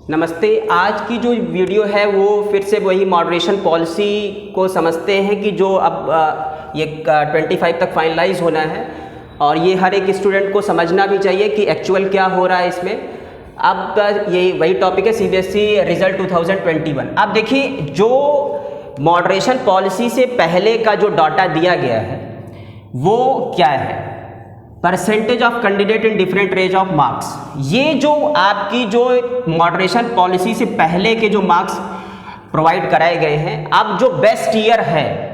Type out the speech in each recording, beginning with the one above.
नमस्ते। आज की जो वीडियो है वो फिर से वही मॉडरेशन पॉलिसी को समझते हैं कि जो अब ये 25 तक फाइनलाइज होना है और ये हर एक स्टूडेंट को समझना भी चाहिए कि एक्चुअल क्या हो रहा है इसमें। अब ये वही टॉपिक है सीबीएसई रिजल्ट 2021। अब देखिए, जो मॉडरेशन पॉलिसी से पहले का जो डाटा दिया गया है वो क्या है, percentage of candidate in different range of marks. ये जो आपकी जो मॉडरेशन पॉलिसी से पहले के जो मार्क्स प्रोवाइड कराए गए हैं, अब जो बेस्ट ईयर है,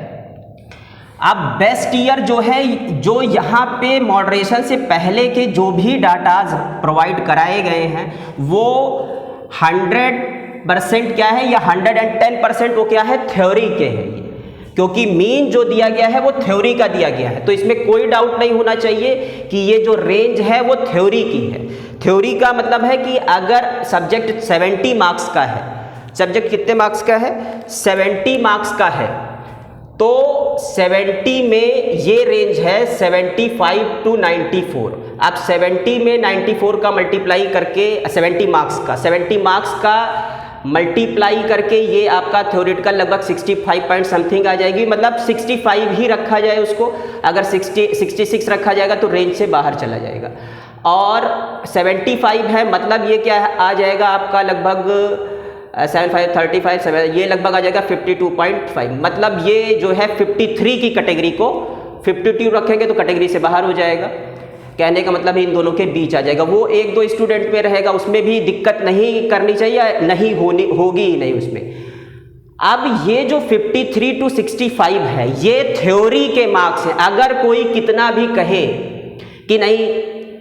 अब बेस्ट ईयर जो है, जो यहाँ पे मॉडरेशन से पहले के जो भी डाटाज प्रोवाइड कराए गए हैं वो 100% क्या है या 110% वो क्या है, थ्योरी के हैं। क्योंकि मीन जो दिया गया है वो थ्योरी का दिया गया है, तो इसमें कोई डाउट नहीं होना चाहिए कि ये जो रेंज है वो थ्योरी की है। थ्योरी का मतलब है कि अगर सब्जेक्ट 70 मार्क्स का है, सब्जेक्ट कितने मार्क्स का है, 70 मार्क्स का है, तो 70 में ये रेंज है 75 to 94। आप 70 में 94 का मल्टीप्लाई करके 70 मार्क्स का मल्टीप्लाई करके ये आपका थ्योरेटिकल लगभग 65 पॉइंट समथिंग आ जाएगी। मतलब 65 ही रखा जाए उसको, अगर 66 रखा जाएगा तो रेंज से बाहर चला जाएगा। और 75 है मतलब ये क्या है, आ जाएगा आपका लगभग 75 35 7, ये लगभग आ जाएगा 52.5। मतलब ये जो है 53 की कैटेगरी को 52 रखेंगे तो कैटेगरी से बाहर हो जाएगा। कहने का मतलब इन दोनों के बीच आ जाएगा। वो एक दो स्टूडेंट में रहेगा, उसमें भी दिक्कत नहीं करनी चाहिए, नहीं होगी ही नहीं उसमें। अब ये जो 53 to 65 है ये थ्योरी के मार्क्स हैं। अगर कोई कितना भी कहे कि नहीं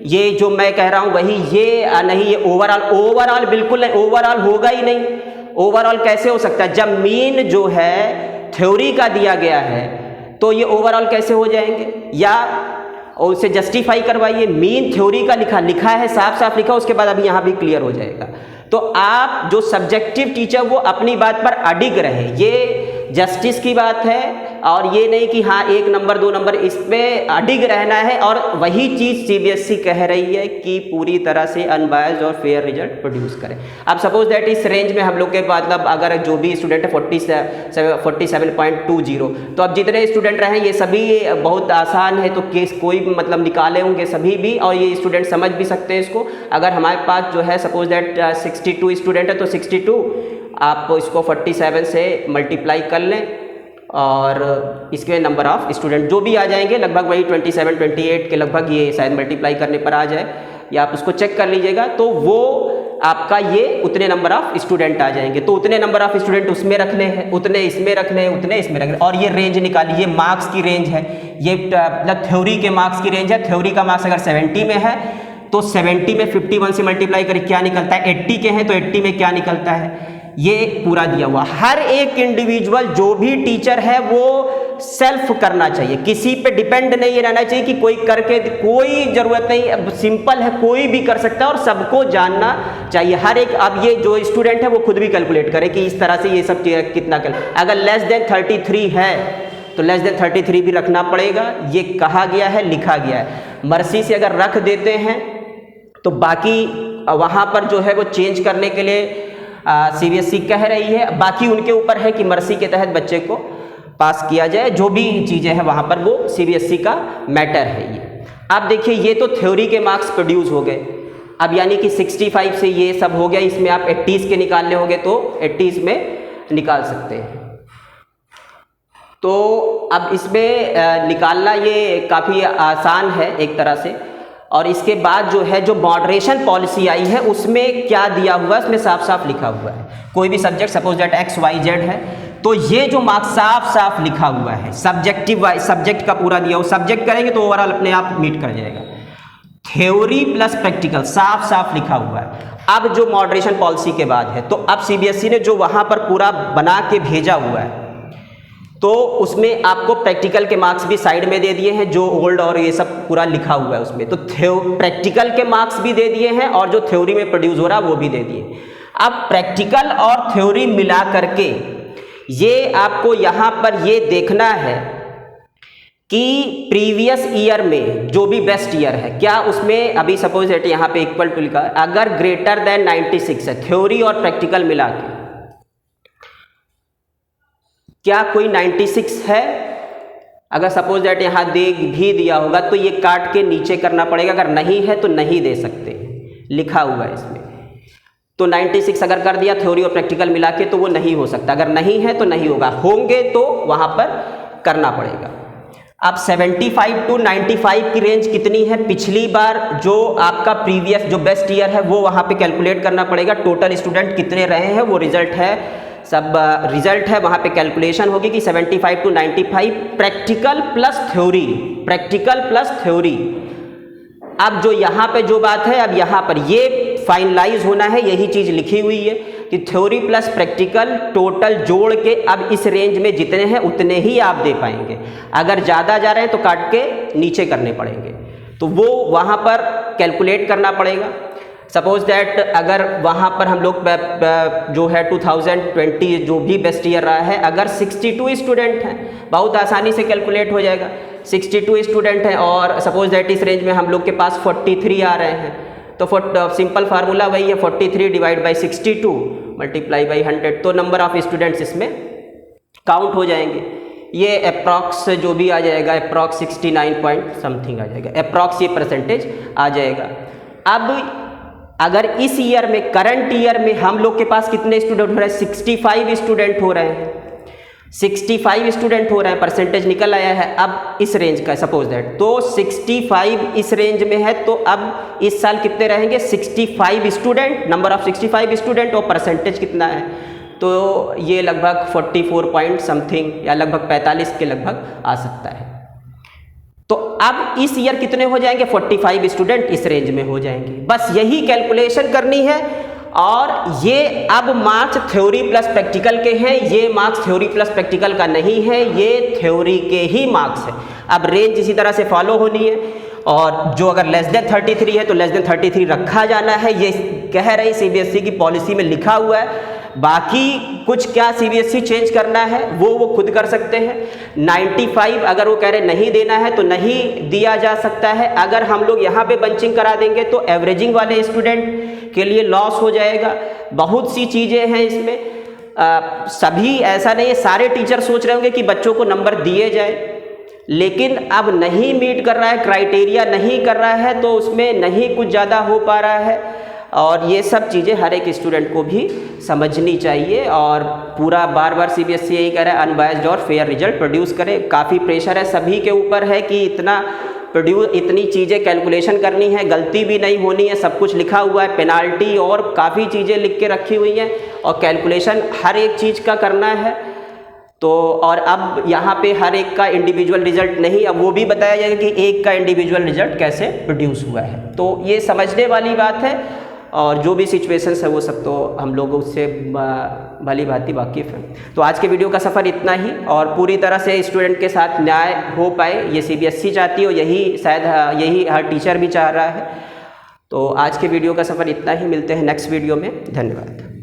ये जो मैं कह रहा हूँ वही, ये नहीं, ये ओवरऑल बिल्कुल नहीं, ओवरऑल होगा ही नहीं। ओवरऑल कैसे हो सकता है जब मीन जो है थ्योरी का दिया गया है, तो ये ओवरऑल कैसे हो जाएंगे? या और उसे जस्टिफाई करवाइए। मीन थ्योरी का लिखा है, साफ साफ लिखा, उसके बाद अभी यहाँ भी क्लियर हो जाएगा। तो आप जो सब्जेक्टिव टीचर वो अपनी बात पर अडिग रहे, ये जस्टिस की बात है और ये नहीं कि हाँ 1 नंबर 2 नंबर, इस पर अडिग रहना है। और वही चीज़ सीबीएसई कह रही है कि पूरी तरह से अनबायस्ड और फेयर रिजल्ट प्रोड्यूस करें। अब सपोज दैट इस रेंज में हम लोग के मतलब अगर जो भी स्टूडेंट है 47.20, तो अब जितने स्टूडेंट रहे ये सभी बहुत आसान है, तो केस कोई मतलब निकाले होंगे सभी भी, और ये स्टूडेंट समझ भी सकते हैं इसको। अगर हमारे पास जो है सपोज दैट 62 स्टूडेंट है तो 62 आप इसको 47 से मल्टीप्लाई कर लें और इसके नंबर ऑफ स्टूडेंट जो भी आ जाएंगे लगभग वही 27 28 के लगभग, ये शायद मल्टीप्लाई करने पर आ जाए, या आप उसको चेक कर लीजिएगा, तो वो आपका ये उतने नंबर ऑफ स्टूडेंट आ जाएंगे। तो उतने नंबर ऑफ स्टूडेंट उसमें रखने हैं, उतने इसमें रखने हैं, उतने इसमें रखने हैं, और ये रेंज निकाली, ये मार्क्स की रेंज है, ये मतलब थ्योरी के मार्क्स की रेंज है। थ्योरी का मार्क्स अगर 70 में है तो 70 में 51 से मल्टीप्लाई करके क्या निकलता है, 80 के हैं तो 80 में क्या निकलता है, ये पूरा दिया हुआ। हर एक इंडिविजुअल जो भी टीचर है वो सेल्फ करना चाहिए, किसी पे डिपेंड नहीं रहना चाहिए कि कोई करके, कोई जरूरत नहीं, सिंपल है, कोई भी कर सकता है और सबको जानना चाहिए हर एक। अब ये जो स्टूडेंट है वो खुद भी कैलकुलेट करे कि इस तरह से ये सब कितना कर, अगर लेस देन 33 है तो लेस देन 33 भी रखना पड़ेगा, ये कहा गया है, लिखा गया है। मर्सी से अगर रख देते हैं तो बाकी वहाँ पर जो है वो चेंज करने के लिए सीबीएसई कह रही है, बाकी उनके ऊपर है कि मर्सी के तहत बच्चे को पास किया जाए। जो भी चीज़ें हैं वहाँ पर वो सीबीएसई का मैटर है ये। अब देखिए, ये तो थ्योरी के मार्क्स प्रोड्यूस हो गए। अब यानी कि 65 से ये सब हो गया, इसमें आप 80 के निकालने होंगे तो 80 में निकाल सकते हैं। तो अब इसमें निकालना ये काफ़ी आसान है एक तरह से। और इसके बाद जो है, जो मॉडरेशन पॉलिसी आई है उसमें क्या दिया हुआ है, उसमें साफ साफ लिखा हुआ है। कोई भी सब्जेक्ट सपोज दैट XYZ है तो ये जो मार्क्स साफ साफ लिखा हुआ है, सब्जेक्टिव वाइज सब्जेक्ट का पूरा दिया हुआ, सब्जेक्ट करेंगे तो ओवरऑल अपने आप मीट कर जाएगा। थ्योरी प्लस प्रैक्टिकल साफ साफ लिखा हुआ है। अब जो मॉडरेशन पॉलिसी के बाद है, तो अब सीबीएसई ने जो वहाँ पर पूरा बना के भेजा हुआ है, तो उसमें आपको प्रैक्टिकल के मार्क्स भी साइड में दे दिए हैं, जो ओल्ड और ये सब पूरा लिखा हुआ है उसमें। तो प्रैक्टिकल के मार्क्स भी दे दिए हैं और जो थ्योरी में प्रोड्यूस हो रहा है वो भी दे दिए। अब प्रैक्टिकल और थ्योरी मिला करके ये आपको यहाँ पर ये देखना है कि प्रीवियस ईयर में जो भी बेस्ट ईयर है, क्या उसमें अभी सपोज दैट यहाँ पे इक्वल टू लिखा है, अगर ग्रेटर देन 96 है, थ्योरी और प्रैक्टिकल मिला के, क्या कोई 96 है? अगर सपोज दैट यहाँ दे भी दिया होगा तो ये काट के नीचे करना पड़ेगा, अगर नहीं है तो नहीं दे सकते, लिखा हुआ है इसमें। तो 96 अगर कर दिया थ्योरी और प्रैक्टिकल मिला के तो वो नहीं हो सकता, अगर नहीं है तो नहीं होगा, होंगे तो वहाँ पर करना पड़ेगा। अब 75 टू 95 की रेंज कितनी है? पिछली बार जो आपका प्रीवियस जो बेस्ट ईयर है वो वहाँ पे कैलकुलेट करना पड़ेगा, टोटल स्टूडेंट कितने रहे हैं वो रिजल्ट है, सब रिजल्ट है, वहाँ पे कैलकुलेशन होगी कि 75 to 95 practical plus theory, practical plus theory. अब जो यहाँ पे जो बात है, अब यहाँ पर ये फाइनलाइज होना है, यही चीज़ लिखी हुई है कि थ्योरी प्लस प्रैक्टिकल टोटल जोड़ के अब इस रेंज में जितने हैं उतने ही आप दे पाएंगे, अगर ज़्यादा जा रहे हैं तो काट के नीचे करने पड़ेंगे, तो वो वहाँ पर कैलकुलेट करना पड़ेगा। सपोज दैट अगर वहाँ पर हम लोग जो है 2020 जो भी बेस्ट ईयर रहा है, अगर 62 स्टूडेंट हैं, बहुत आसानी से कैलकुलेट हो जाएगा, 62 स्टूडेंट हैं और सपोज दैट इस रेंज में हम लोग के पास 43 आ रहे हैं, तो सिंपल फार्मूला वही है 43 डिवाइड बाई 62 मल्टीप्लाई बाई 100, तो नंबर ऑफ स्टूडेंट्स इसमें काउंट हो जाएंगे। ये अप्रॉक्स जो भी आ जाएगा, अप्रॉक्स 69 पॉइंट समथिंग आ जाएगा, अप्रॉक्स ये परसेंटेज आ जाएगा। अब अगर इस ईयर में, करंट ईयर में हम लोग के पास कितने स्टूडेंट हो रहे हैं? 65 स्टूडेंट हो रहे हैं, 65 स्टूडेंट हो रहे हैं, परसेंटेज निकल आया है अब इस रेंज का, सपोज दैट तो 65 इस रेंज में है, तो अब इस साल कितने रहेंगे? 65 स्टूडेंट, नंबर ऑफ 65 स्टूडेंट, और परसेंटेज कितना है? तो ये लगभग 44 पॉइंट समथिंग या लगभग 45 के लगभग आ सकता है। तो अब इस ईयर कितने हो जाएंगे? 45 स्टूडेंट इस रेंज में हो जाएंगे, बस यही कैलकुलेशन करनी है। और ये अब मार्क्स थ्योरी प्लस प्रैक्टिकल के हैं, ये मार्क्स थ्योरी प्लस प्रैक्टिकल का नहीं है, ये थ्योरी के ही मार्क्स है। अब रेंज इसी तरह से फॉलो होनी है, और जो अगर लेस देन 33 है तो लेस देन 33 रखा जाना है, ये कह रही सीबीएसई की पॉलिसी में लिखा हुआ है। बाकी कुछ क्या सीबीएसई चेंज करना है वो खुद कर सकते हैं। 95 अगर वो कह रहे नहीं देना है तो नहीं दिया जा सकता है। अगर हम लोग यहाँ पे बंचिंग करा देंगे तो एवरेजिंग वाले स्टूडेंट के लिए लॉस हो जाएगा। बहुत सी चीज़ें हैं इसमें, सभी ऐसा नहीं है, सारे टीचर सोच रहे होंगे कि बच्चों को नंबर दिए जाए, लेकिन अब नहीं मीट कर रहा है, क्राइटेरिया नहीं कर रहा है, तो उसमें नहीं कुछ ज़्यादा हो पा रहा है। और ये सब चीज़ें हर एक स्टूडेंट को भी समझनी चाहिए, और पूरा बार बार सीबीएसई यही कह रहा है अनबायस्ड और फेयर रिजल्ट प्रोड्यूस करे। काफ़ी प्रेशर है सभी के ऊपर है कि इतनी चीज़ें कैलकुलेशन करनी है, गलती भी नहीं होनी है, सब कुछ लिखा हुआ है, पेनाल्टी और काफ़ी चीज़ें लिख के रखी हुई हैं, और कैलकुलेशन हर एक चीज़ का करना है। तो और अब यहाँ पे हर एक का इंडिविजुअल रिजल्ट नहीं, अब वो भी बताया जाएगा कि एक का इंडिविजुअल रिजल्ट कैसे प्रोड्यूस हुआ है। तो ये समझने वाली बात है, और जो भी सिचुएशंस है वो सब तो हम लोग उससे भली भांति वाकिफ़ हैं। तो आज के वीडियो का सफ़र इतना ही, और पूरी तरह से स्टूडेंट के साथ न्याय हो पाए ये सीबीएसई चाहती है, और यही शायद यही हर टीचर भी चाह रहा है। तो आज के वीडियो का सफ़र इतना ही, मिलते हैं नेक्स्ट वीडियो में, धन्यवाद।